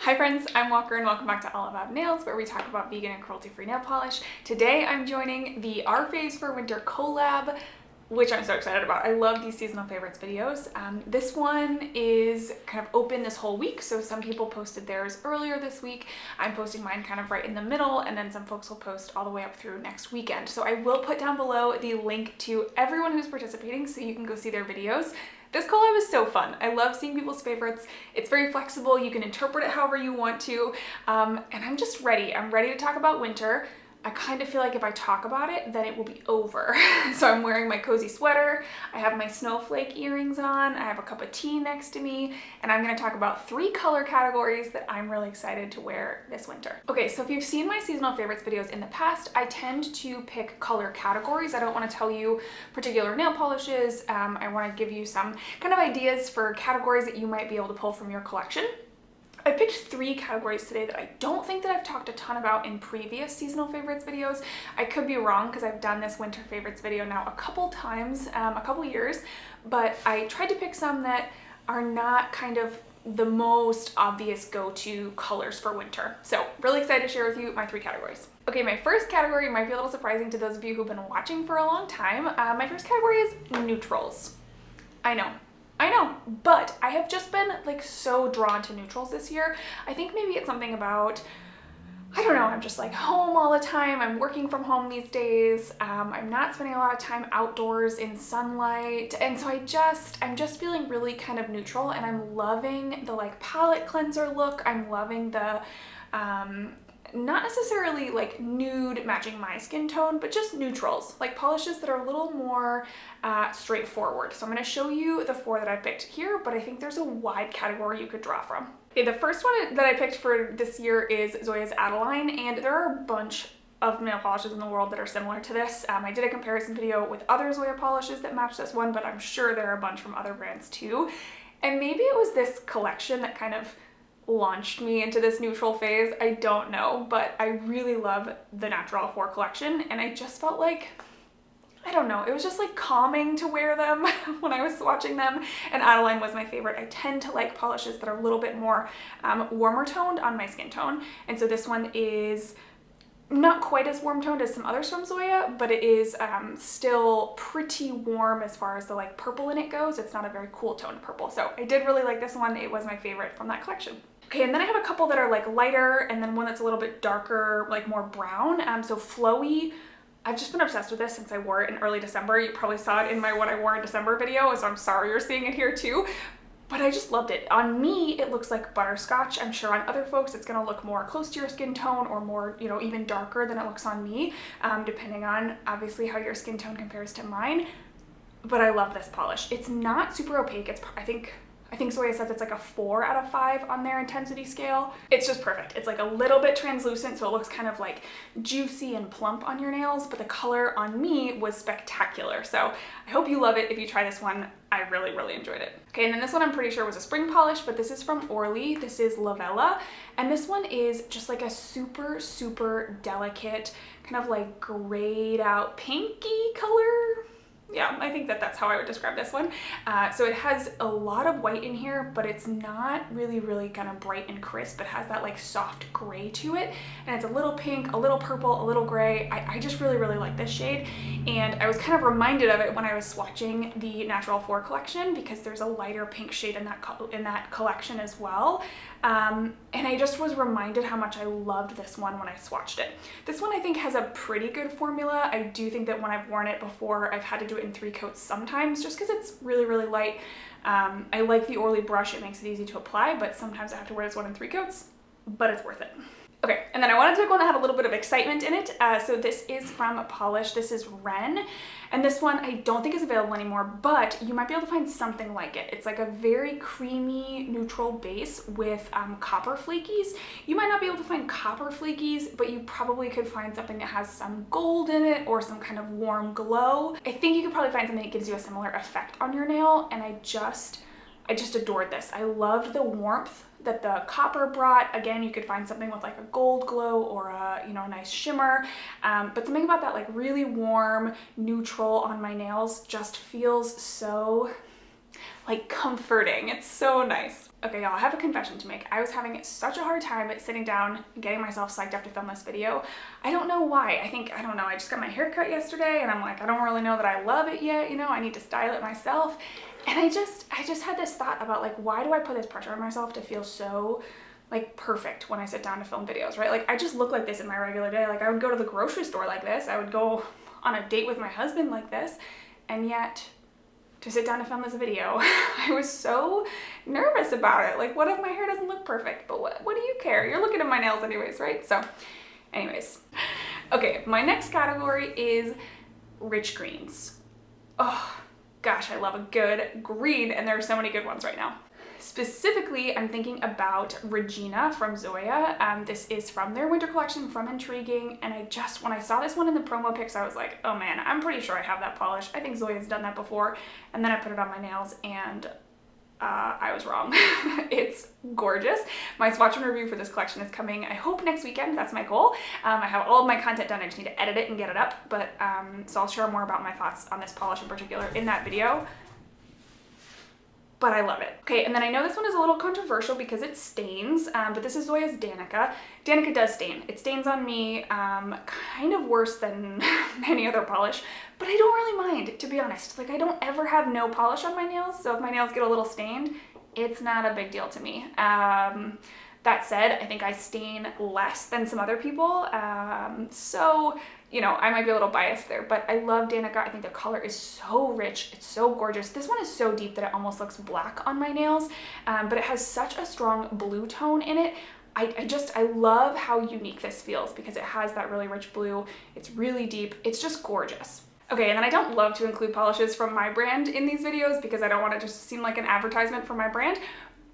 Hi friends, I'm Walker and welcome back to All About Nails, where we talk about vegan and cruelty-free nail polish. Today I'm joining the Our Faves for Winter collab, which I'm so excited about. I love these seasonal favorites videos. This one is kind of open this whole week, so some people posted theirs earlier this week. I'm posting mine kind of right in the middle, and then some folks will post all the way up through next weekend. So I will put down below the link to everyone who's participating so you can go see their videos. This collab is so fun. I love seeing people's favorites. It's very flexible. You can interpret it however you want to. And I'm just ready. I'm ready to talk about winter. I kind of feel like if I talk about it, then it will be over. So I'm wearing my cozy sweater. I have my snowflake earrings on. I have a cup of tea next to me. And I'm gonna talk about 3 color categories that I'm really excited to wear this winter. Okay, so if you've seen my seasonal favorites videos in the past, I tend to pick color categories. I don't wanna tell you particular nail polishes. I wanna give you some kind of ideas for categories that you might be able to pull from your collection. I picked 3 categories today that I don't think that I've talked a ton about in previous seasonal favorites videos. I could be wrong because I've done this winter favorites video now a couple times, a couple years, but I tried to pick some that are not kind of the most obvious go-to colors for winter. So really excited to share with you my 3 categories. Okay, my first category might be a little surprising to those of you who've been watching for a long time. My first category is neutrals. I know, but I have just been like so drawn to neutrals this year. I think maybe it's something about, I don't know, I'm just like home all the time. I'm working from home these days. I'm not spending a lot of time outdoors in sunlight. And so I'm just feeling really kind of neutral, and I'm loving the like palette cleanser look. I'm loving the, not necessarily like nude matching my skin tone, but just neutrals, like polishes that are a little more straightforward. So I'm going to show you the 4 that I picked here, but I think there's a wide category you could draw from. Okay, the first one that I picked for this year is Zoya Adeline, and there are a bunch of nail polishes in the world that are similar to this. I did a comparison video with other Zoya polishes that match this one, but I'm sure there are a bunch from other brands too. And maybe it was this collection that kind of launched me into this neutral phase. I don't know, but I really love the Natural 4 collection, and I just felt like, I don't know, it was just like calming to wear them when I was swatching them, and Adeline was my favorite. I tend to like polishes that are a little bit more warmer toned on my skin tone, and so this one is not quite as warm toned as some others from Zoya, but it is still pretty warm as far as the like purple in it goes. It's not a very cool toned purple, so I did really like this one. It was my favorite from that collection. Okay, and then I have a couple that are like lighter, and then one that's a little bit darker, like more brown. So Flowie, I've just been obsessed with this since I wore it in early December. You probably saw it in my what I wore in December video, so I'm sorry you're seeing it here too. But I just loved it. On me, it looks like butterscotch. I'm sure on other folks, it's gonna look more close to your skin tone or more, you know, even darker than it looks on me, depending on obviously how your skin tone compares to mine. But I love this polish. It's not super opaque. It's, I think Zoya says it's like a 4 out of 5 on their intensity scale. It's just perfect. It's like a little bit translucent, so it looks kind of like juicy and plump on your nails, but the color on me was spectacular. So I hope you love it. If you try this one, I really, really enjoyed it. Okay, and then this one I'm pretty sure was a spring polish, but this is from Orly. This is Lovella, and this one is just like a super, super delicate, kind of like grayed out pinky color. Yeah, I think that that's how I would describe this one. So it has a lot of white in here, but it's not really, really kind of bright and crisp. It has that like soft gray to it, and it's a little pink, a little purple, a little gray. I just really, really like this shade, and I was kind of reminded of it when I was swatching the Natural 4 collection, because there's a lighter pink shade in that collection as well. And I just was reminded how much I loved this one when I swatched it. This one I think has a pretty good formula. I do think that when I've worn it before, I've had to do it in 3 coats sometimes, just because it's really, really light. I like the Orly brush. It makes it easy to apply, but sometimes I have to wear this one in 3 coats, but it's worth it. Okay, and then I wanted to pick one that had a little bit of excitement in it. So this is from Pahlish. This is Wrenn, and this one I don't think is available anymore, but you might be able to find something like it. It's like a very creamy neutral base with copper flakies. You might not be able to find copper flakies, but you probably could find something that has some gold in it or some kind of warm glow. I think you could probably find something that gives you a similar effect on your nail, and I just adored this. I loved the warmth that the copper brought. Again, you could find something with like a gold glow or a, you know, a nice shimmer, but something about that like really warm neutral on my nails just feels so like comforting. It's so nice. Okay, y'all, I have a confession to make. I was having such a hard time sitting down and getting myself psyched up to film this video. I don't know why. I don't know, I just got my hair cut yesterday and I'm like, I don't really know that I love it yet, you know, I need to style it myself. And I just had this thought about like, why do I put this pressure on myself to feel so like perfect when I sit down to film videos, right? Like I just look like this in my regular day. Like I would go to the grocery store like this. I would go on a date with my husband like this. And yet to sit down to film this video, I was so nervous about it. Like, what if my hair doesn't look perfect? But what do you care? You're looking at my nails anyways, right? So anyways, okay, my next category is rich greens. Oh gosh, I love a good green, and there are so many good ones right now. Specifically, I'm thinking about Regina from Zoya. This is from their winter collection, from Intriguing, and when I saw this one in the promo pics, I was like, oh man, I'm pretty sure I have that polish. I think Zoya's done that before. And then I put it on my nails and I was wrong. It's gorgeous. My swatch and review for this collection is coming, I hope, next weekend. That's my goal. I have all of my content done. I just need to edit it and get it up. But so I'll share more about my thoughts on this polish in particular in that video. But I love it. Okay, and then I know this one is a little controversial because it stains, but this is Zoya's Danica. Danica does stain. It stains on me kind of worse than any other polish, but I don't really mind, to be honest. Like, I don't ever have no polish on my nails, so if my nails get a little stained, it's not a big deal to me. That said, I think I stain less than some other people, so, you know, I might be a little biased there, but I love Danica. I think the color is so rich. It's so gorgeous. This one is so deep that it almost looks black on my nails, but it has such a strong blue tone in it. I love how unique this feels because it has that really rich blue. It's really deep. It's just gorgeous. Okay, and then I don't love to include polishes from my brand in these videos because I don't want to just seem like an advertisement for my brand,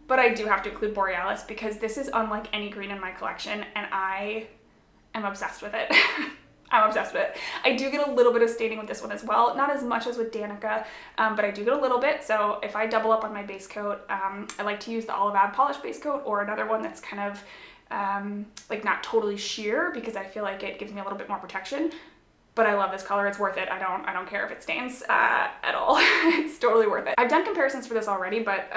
but I do have to include Borealis because this is unlike any green in my collection and I am obsessed with it. I'm obsessed with it. I do get a little bit of staining with this one as well, not as much as with Danica, but I do get a little bit. So if I double up on my base coat, I like to use the Olive Polish base coat or another one that's kind of like not totally sheer because I feel like it gives me a little bit more protection. But I love this color. It's worth it. I don't care if it stains at all. It's totally worth it. I've done comparisons for this already, but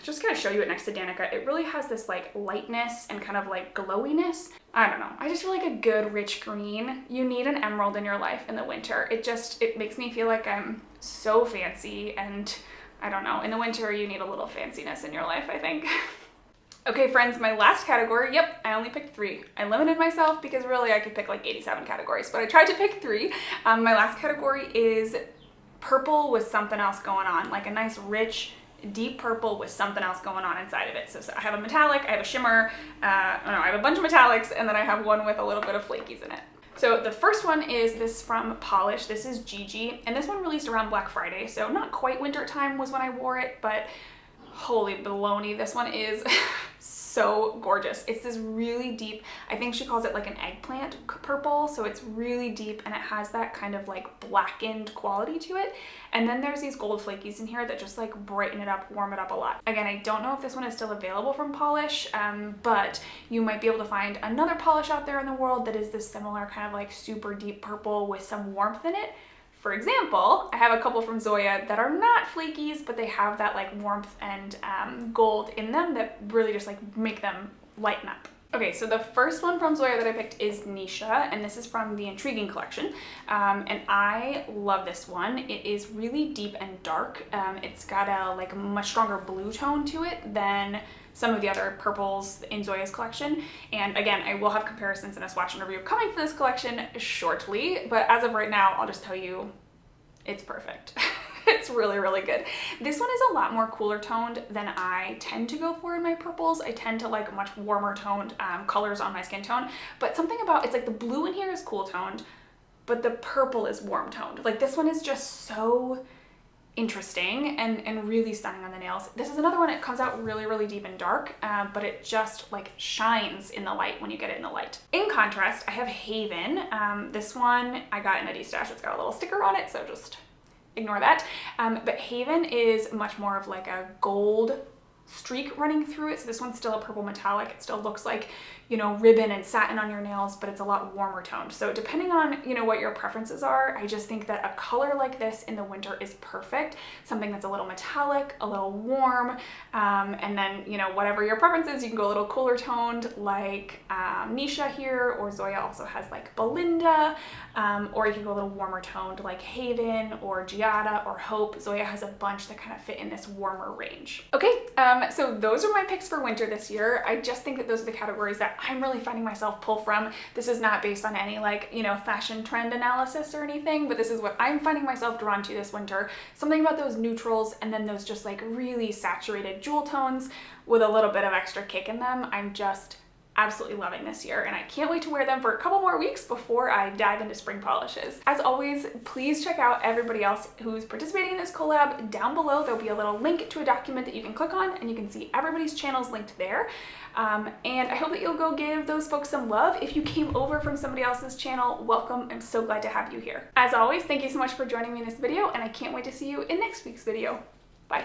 just gonna show you it next to Danica. It really has this like lightness and kind of like glowiness. I don't know. I just feel like a good rich green. You need an emerald in your life in the winter. It makes me feel like I'm so fancy, and I don't know. In the winter, you need a little fanciness in your life, I think. Okay, friends, my last category, yep, I only picked 3. I limited myself because really I could pick like 87 categories, but I tried to pick 3. My last category is purple with something else going on, like a nice rich, deep purple with something else going on inside of it. So I have a metallic, I have a shimmer, I have a bunch of metallics, and then I have one with a little bit of flakies in it. So the first one is this from Pahlish. This is Jiji, and this one released around Black Friday, so not quite winter time was when I wore it, but holy baloney, this one is so gorgeous. It's this really deep, I think she calls it like an eggplant purple, so it's really deep and it has that kind of like blackened quality to it. And then there's these gold flakies in here that just like brighten it up, warm it up a lot. Again, I don't know if this one is still available from Pahlish, but you might be able to find another polish out there in the world that is this similar kind of like super deep purple with some warmth in it. For example, I have a couple from Zoya that are not flakies, but they have that like warmth and gold in them that really just like make them lighten up. Okay, so the first one from Zoya that I picked is Nisha, and this is from the Intriguing collection, and I love this one. It is really deep and dark. It's got a like much stronger blue tone to it than some of the other purples in Zoya's collection. And again, I will have comparisons and a swatch and review coming for this collection shortly, but as of right now, I'll just tell you it's perfect. It's really, really good. This one is a lot more cooler toned than I tend to go for in my purples. I tend to like much warmer toned colors on my skin tone, but something about, it's like the blue in here is cool toned, but the purple is warm toned. Like this one is just so interesting and really stunning on the nails. This is another one that comes out really, really deep and dark, but it just like shines in the light when you get it in the light. In contrast, I have Haven. This one I got in a D-stash. It's got a little sticker on it, so just ignore that. But Haven is much more of like a gold streak running through it. So this one's still a purple metallic. It still looks like, you know, ribbon and satin on your nails, but it's a lot warmer toned. So depending on, you know, what your preferences are, I just think that a color like this in the winter is perfect. Something that's a little metallic, a little warm, and then, you know, whatever your preference is, you can go a little cooler toned like Nisha here, or Zoya also has like Belinda, or you can go a little warmer toned like Haven or Giada or Hope. Zoya has a bunch that kind of fit in this warmer range. Okay, so those are my picks for winter this year. I just think that those are the categories that I'm really finding myself pull from. This is not based on any like, you know, fashion trend analysis or anything, but this is what I'm finding myself drawn to this winter. Something about those neutrals and then those just like really saturated jewel tones with a little bit of extra kick in them. I'm just absolutely loving this year, and I can't wait to wear them for a couple more weeks before I dive into spring polishes. As always, please check out everybody else who's participating in this collab down below. There'll be a little link to a document that you can click on, and you can see everybody's channels linked there. And I hope that you'll go give those folks some love. If you came over from somebody else's channel, welcome. I'm so glad to have you here. As always, thank you so much for joining me in this video, and I can't wait to see you in next week's video. Bye.